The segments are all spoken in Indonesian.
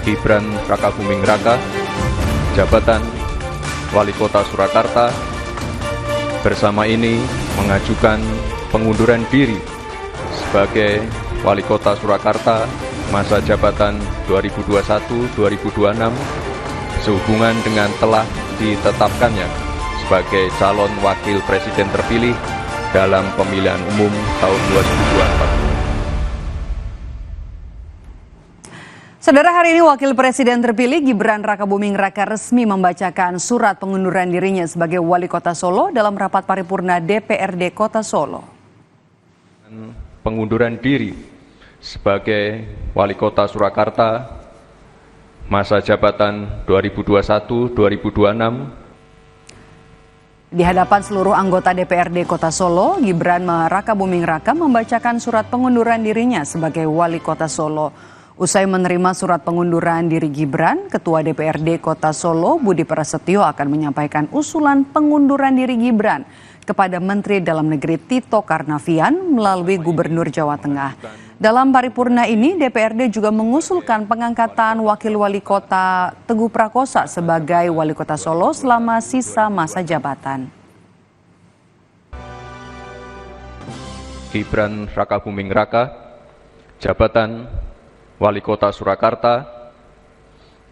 Gibran Rakabuming Raka, jabatan Wali Kota Surakarta, bersama ini mengajukan pengunduran diri sebagai Wali Kota Surakarta masa jabatan 2021-2026 sehubungan dengan telah ditetapkannya sebagai calon wakil presiden terpilih dalam pemilihan umum tahun 2024. Saudara, hari ini Wakil Presiden terpilih Gibran Rakabuming Raka resmi membacakan surat pengunduran dirinya sebagai Wali Kota Solo dalam rapat paripurna DPRD Kota Solo. Pengunduran diri sebagai Wali Kota Surakarta masa jabatan 2021-2026. Di hadapan seluruh anggota DPRD Kota Solo, Gibran Rakabuming Raka membacakan surat pengunduran dirinya sebagai Wali Kota Solo. Usai menerima surat pengunduran diri Gibran, Ketua DPRD Kota Solo Budi Prasetyo akan menyampaikan usulan pengunduran diri Gibran kepada Menteri Dalam Negeri Tito Karnavian melalui Gubernur Jawa Tengah. Dalam paripurna ini, DPRD juga mengusulkan pengangkatan Wakil Wali Kota Teguh Prakosa sebagai Wali Kota Solo selama sisa masa jabatan. Gibran Rakabuming Raka, jabatan Wali Kota Surakarta,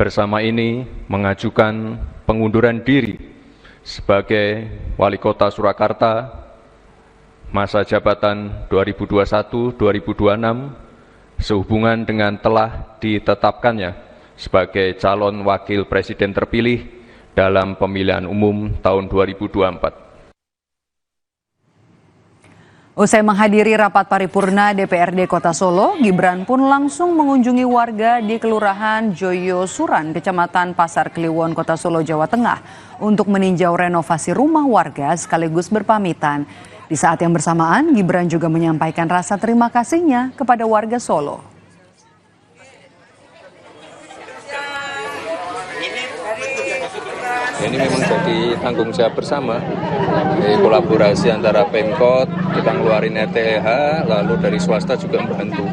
bersama ini mengajukan pengunduran diri sebagai Wali Kota Surakarta masa jabatan 2021-2026 sehubungan dengan telah ditetapkannya sebagai calon wakil presiden terpilih dalam pemilihan umum tahun 2024. Usai menghadiri rapat paripurna DPRD Kota Solo, Gibran pun langsung mengunjungi warga di Kelurahan Joyo Suran, Kecamatan Pasar Kliwon, Kota Solo, Jawa Tengah untuk meninjau renovasi rumah warga sekaligus berpamitan. Di saat yang bersamaan, Gibran juga menyampaikan rasa terima kasihnya kepada warga Solo. Ini memang jadi tanggung jawab bersama, kolaborasi antara Pemkot, kita ngeluarin RTH, lalu dari swasta juga membantu.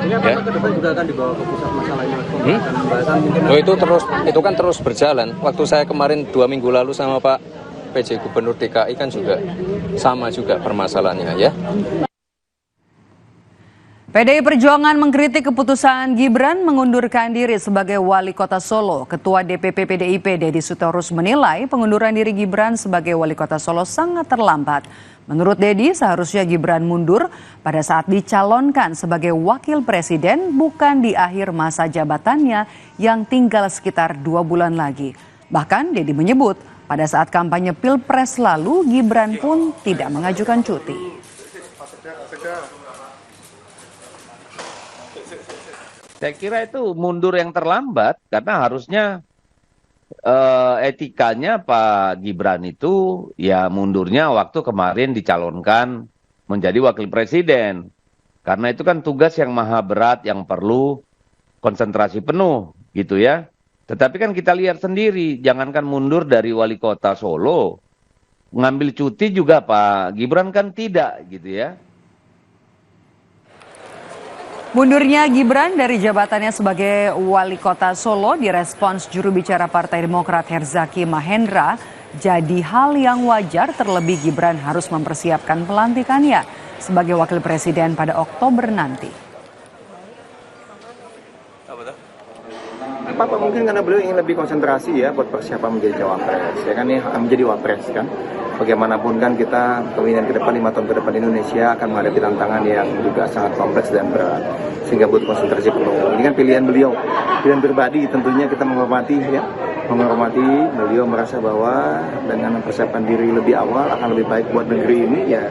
Ini apakah ke depan juga akan dibawa ke pusat masalah ini? Oh, itu kan terus berjalan. Waktu saya kemarin 2 minggu lalu sama Pak PJ Gubernur DKI kan juga sama juga permasalahannya ya. PDI Perjuangan mengkritik keputusan Gibran mengundurkan diri sebagai Wali Kota Solo. Ketua DPP PDIP Deddy Sitorus menilai pengunduran diri Gibran sebagai Wali Kota Solo sangat terlambat. Menurut Deddy, seharusnya Gibran mundur pada saat dicalonkan sebagai Wakil Presiden, bukan di akhir masa jabatannya yang tinggal sekitar 2 bulan lagi. Bahkan Deddy menyebut pada saat kampanye Pilpres lalu Gibran pun tidak mengajukan cuti. Saya kira itu mundur yang terlambat karena harusnya etikanya Pak Gibran itu ya mundurnya waktu kemarin dicalonkan menjadi wakil presiden. Karena itu kan tugas yang maha berat yang perlu konsentrasi penuh gitu ya. Tetapi kan kita lihat sendiri, jangankan mundur dari wali kota Solo, ngambil cuti juga Pak Gibran kan tidak gitu ya. Mundurnya Gibran dari jabatannya sebagai Wali Kota Solo direspons juru bicara Partai Demokrat Herzaki Mahendra jadi hal yang wajar, terlebih Gibran harus mempersiapkan pelantikannya sebagai Wakil Presiden pada Oktober nanti. Apa mungkin karena beliau ingin lebih konsentrasi ya buat persiapan menjadi cawapres, ya kan, ini akan menjadi wapres kan. Bagaimanapun kan kita kemungkinan ke depan 5 tahun ke depan Indonesia akan menghadapi tantangan yang juga sangat kompleks dan berat, sehingga butuh konsentrasi penuh. Ini kan pilihan beliau, pilihan pribadi, tentunya kita menghormati ya, menghormati beliau merasa bahwa dengan mempersiapkan diri lebih awal akan lebih baik buat negeri ini, ya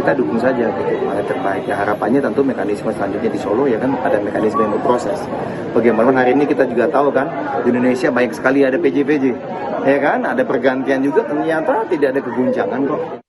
kita dukung saja gitu, mana terbaik. Ya harapannya tentu mekanisme selanjutnya di Solo ya kan ada mekanisme yang berproses. Bagaimanapun hari ini kita juga tahu kan di Indonesia banyak sekali ada PJ-PJ, ya kan, ada pergantian juga, ternyata tidak ada keguncangan kok.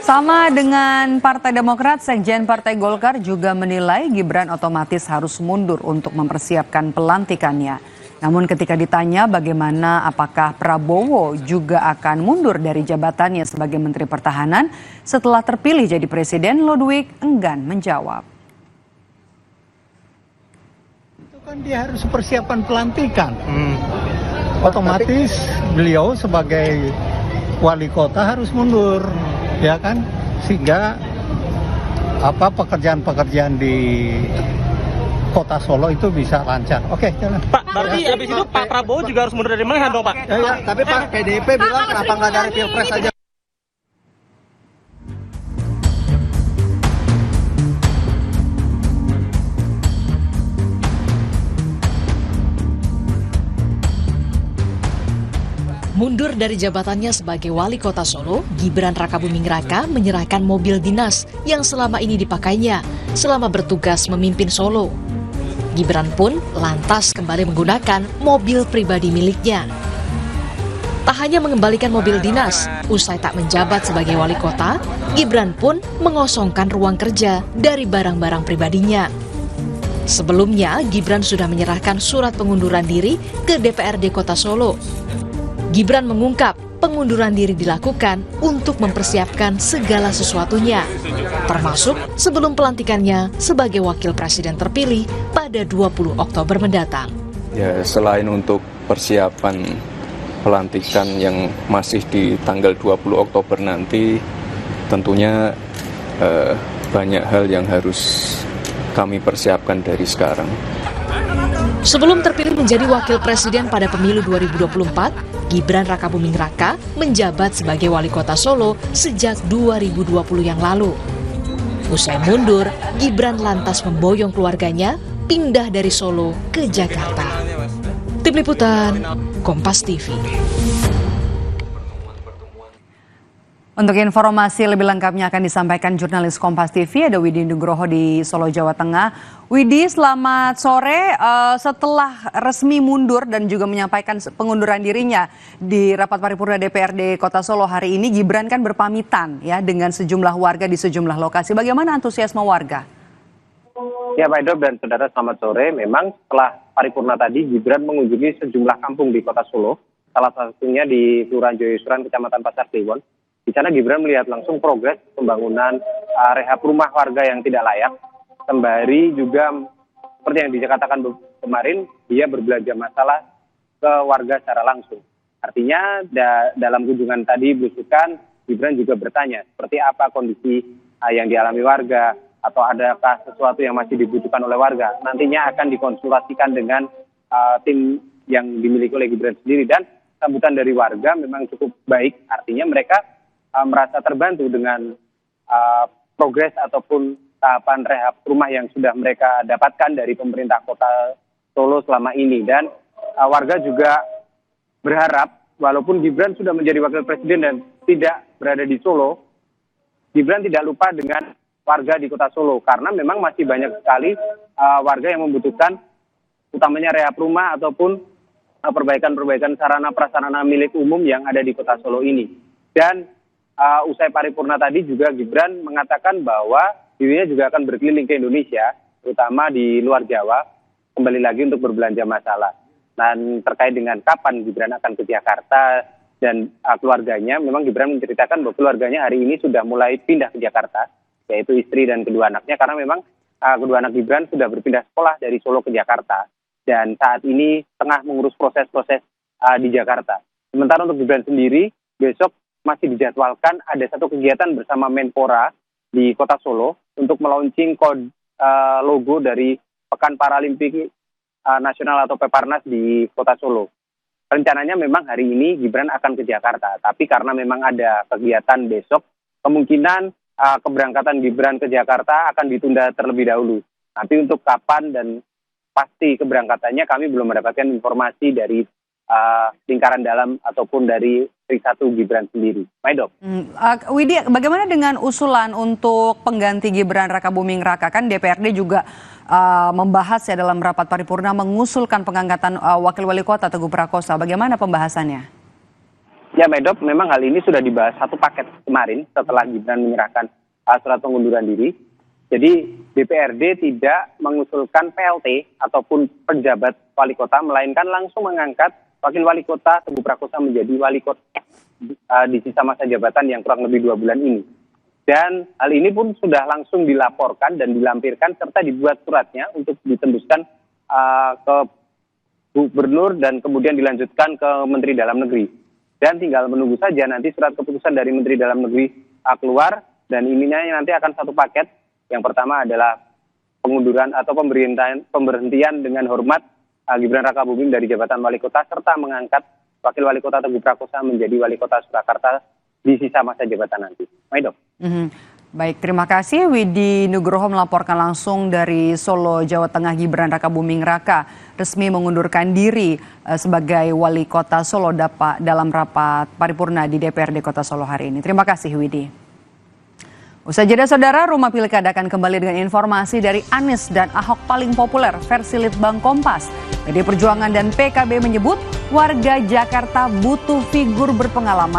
Sama dengan Partai Demokrat, Sekjen Partai Golkar juga menilai Gibran otomatis harus mundur untuk mempersiapkan pelantikannya. Namun ketika ditanya bagaimana apakah Prabowo juga akan mundur dari jabatannya sebagai Menteri Pertahanan setelah terpilih jadi Presiden, Lodwig enggan menjawab. Kan dia harus persiapan pelantikan. Otomatis beliau sebagai wali kota harus mundur, ya kan? Sehingga pekerjaan-pekerjaan di Kota Solo itu bisa lancar. Oke, jalan. Pak, berarti habis itu Pak Prabowo juga harus mundur dari mana dong, Pak? Ya, tapi Pak PDIP bilang kenapa nggak dari Pilpres aja? Mundur dari jabatannya sebagai wali kota Solo, Gibran Rakabuming Raka menyerahkan mobil dinas yang selama ini dipakainya selama bertugas memimpin Solo. Gibran pun lantas kembali menggunakan mobil pribadi miliknya. Tak hanya mengembalikan mobil dinas, usai tak menjabat sebagai wali kota, Gibran pun mengosongkan ruang kerja dari barang-barang pribadinya. Sebelumnya, Gibran sudah menyerahkan surat pengunduran diri ke DPRD Kota Solo. Gibran mengungkap pengunduran diri dilakukan untuk mempersiapkan segala sesuatunya, termasuk sebelum pelantikannya sebagai wakil presiden terpilih pada 20 Oktober mendatang. Ya, selain untuk persiapan pelantikan yang masih di tanggal 20 Oktober nanti, tentunya banyak hal yang harus kami persiapkan dari sekarang. Sebelum terpilih menjadi wakil presiden pada pemilu 2024, Gibran Rakabuming Raka menjabat sebagai wali kota Solo sejak 2020 yang lalu. Usai mundur, Gibran lantas memboyong keluarganya pindah dari Solo ke Jakarta. Tim Liputan, Kompas TV. Untuk informasi lebih lengkapnya akan disampaikan jurnalis Kompas TV, ada Widi Nugroho di Solo, Jawa Tengah. Widi, selamat sore. Setelah resmi mundur dan juga menyampaikan pengunduran dirinya di rapat paripurna DPRD Kota Solo hari ini, Gibran kan berpamitan ya dengan sejumlah warga di sejumlah lokasi. Bagaimana antusiasme warga? Ya, Pak Edo dan saudara, selamat sore. Memang setelah paripurna tadi, Gibran mengunjungi sejumlah kampung di Kota Solo, salah satunya di Kelurahan Joyosuran, Kecamatan Pasar Kliwon. Di sana Gibran melihat langsung progres pembangunan rehab rumah warga yang tidak layak. Sembari juga seperti yang dikatakan kemarin, dia berbelanja masalah ke warga secara langsung. Artinya dalam kunjungan tadi belusukan, Gibran juga bertanya seperti apa kondisi yang dialami warga, atau adakah sesuatu yang masih dibutuhkan oleh warga. Nantinya akan dikonsultasikan dengan tim yang dimiliki oleh Gibran sendiri. Dan sambutan dari warga memang cukup baik, artinya mereka merasa terbantu dengan progres ataupun tahapan rehab rumah yang sudah mereka dapatkan dari pemerintah Kota Solo selama ini. Dan warga juga berharap walaupun Gibran sudah menjadi wakil presiden dan tidak berada di Solo, Gibran tidak lupa dengan warga di Kota Solo, karena memang masih banyak sekali warga yang membutuhkan utamanya rehab rumah ataupun perbaikan-perbaikan sarana prasarana milik umum yang ada di Kota Solo ini. Dan usai paripurna tadi juga Gibran mengatakan bahwa dirinya juga akan berkeliling ke Indonesia, terutama di luar Jawa, kembali lagi untuk berbelanja masalah. Dan terkait dengan kapan Gibran akan ke Jakarta dan keluarganya, memang Gibran menceritakan bahwa keluarganya hari ini sudah mulai pindah ke Jakarta, yaitu istri dan kedua anaknya, karena memang kedua anak Gibran sudah berpindah sekolah dari Solo ke Jakarta. Dan saat ini tengah mengurus proses-proses di Jakarta. Sementara untuk Gibran sendiri, besok masih dijadwalkan ada satu kegiatan bersama Menpora di Kota Solo untuk melaunching logo dari Pekan Paralimpik Nasional atau Peparnas di Kota Solo. Rencananya memang hari ini Gibran akan ke Jakarta, tapi karena memang ada kegiatan besok, kemungkinan keberangkatan Gibran ke Jakarta akan ditunda terlebih dahulu. Nanti untuk kapan dan pasti keberangkatannya kami belum mendapatkan informasi dari lingkaran dalam ataupun dari Trisatu Gibran sendiri. Maidop. Widi, bagaimana dengan usulan untuk pengganti Gibran Rakabuming Raka? Kan DPRD juga membahas ya dalam rapat paripurna mengusulkan pengangkatan wakil wali kota Teguh Prakosa. Bagaimana pembahasannya? Ya, Maidop, memang hal ini sudah dibahas satu paket kemarin setelah Gibran menyerahkan surat pengunduran diri. Jadi DPRD tidak mengusulkan PLT ataupun penjabat wali kota, melainkan langsung mengangkat wakil wali kota Teguh Prakosa menjadi wali kota di sisa masa jabatan yang kurang lebih 2 bulan ini. Dan hal ini pun sudah langsung dilaporkan dan dilampirkan serta dibuat suratnya untuk ditembuskan ke Gubernur dan kemudian dilanjutkan ke Menteri Dalam Negeri. Dan tinggal menunggu saja nanti surat keputusan dari Menteri Dalam Negeri keluar, dan ininya nanti akan satu paket. Yang pertama adalah pengunduran atau pemberhentian dengan hormat Gibran Rakabuming dari jabatan wali kota, serta mengangkat Wakil Wali Kota Teguh Prakosa menjadi Wali Kota Surakarta di sisa masa jabatan nanti. Maido. Baik, terima kasih Widi Nugroho melaporkan langsung dari Solo, Jawa Tengah. Gibran Rakabuming Raka resmi mengundurkan diri sebagai Wali Kota Solo dalam rapat paripurna di DPRD Kota Solo hari ini. Terima kasih Widi. Usai jeda saudara, Rumah Pilkada akan kembali dengan informasi dari Anies dan Ahok paling populer versi Litbang Kompas. PD Perjuangan dan PKB menyebut warga Jakarta butuh figur berpengalaman